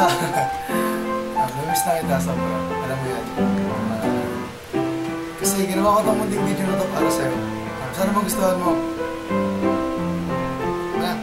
Basta, namiss na kita sobra. Alam mo yan. Kasi ginawa ko itong munting video na ito para sa'yo. Sana magustuhan mo. Na.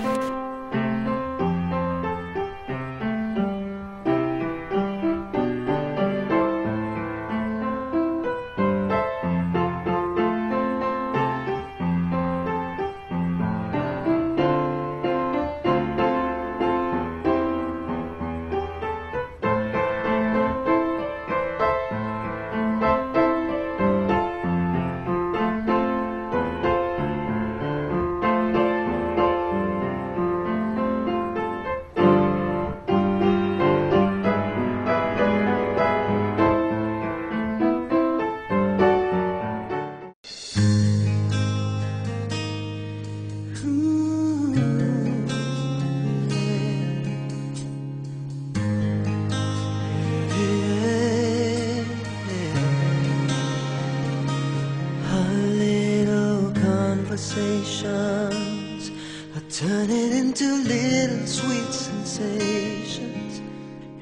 Conversations are turning into little sweet sensations,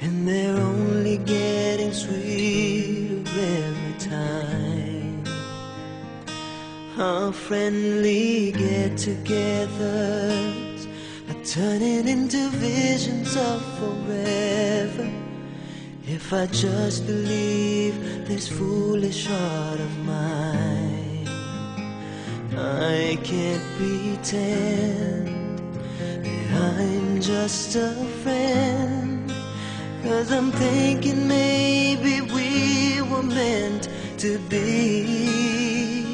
and they're only getting sweeter every time. Our friendly get-togethers are turning into visions of forever, if I just believe this foolish heart of mine. I can't pretend that I'm just a friend, 'cause I'm thinking maybe we were meant to be.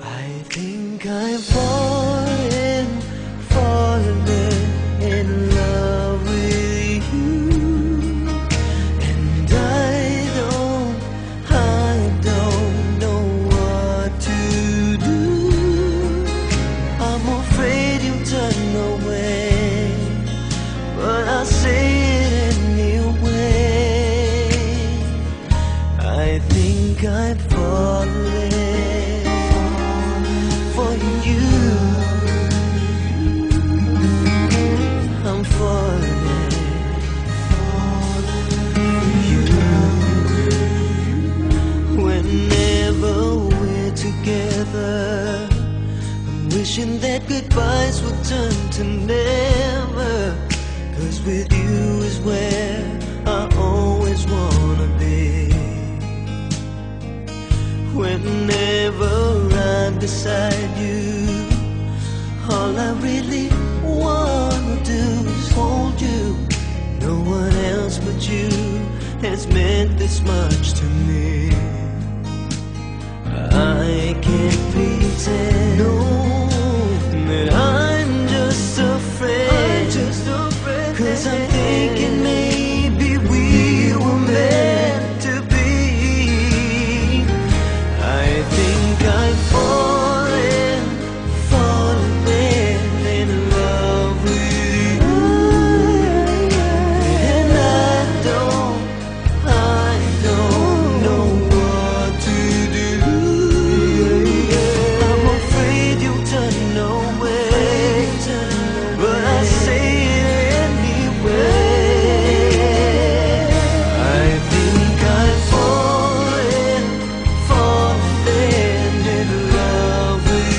I think I'm falling in love with you, and I don't know what to do. I'm afraid you'll turn away, but I'll say it anyway. I think I'm falling for you. I'm falling for you. Whenever we're together, wishing that goodbyes would turn to never, 'cause with you is where I always wanna be. Whenever I'm beside you, all I really wanna do is hold you. No one else but you has meant this much to me. I can't pretend, no, that I'm just a friend, 'cause I'm thinking maybe we were meant to be. I think I'm falling in love with you, and I don't know what to do. I'm afraid you'll turn away, but I say it anyway. I think I'm falling in love with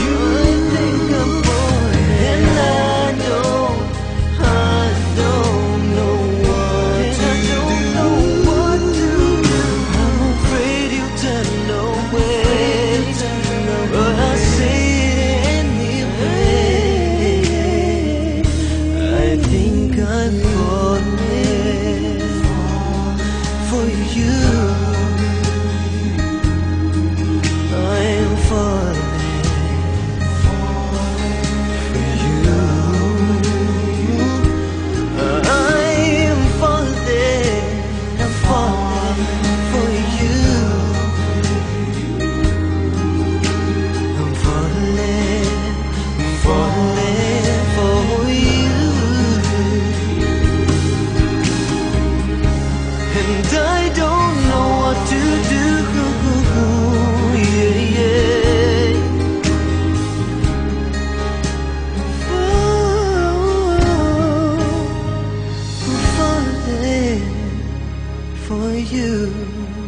you. I think I'm falling, and I don't know what to do. I'm afraid you'll turn away, but I say it anyway. I think I'm falling for you. I'm falling for you. I'm falling for you. I'm falling for you, and I don't know what to do. Yeah, yeah. for you.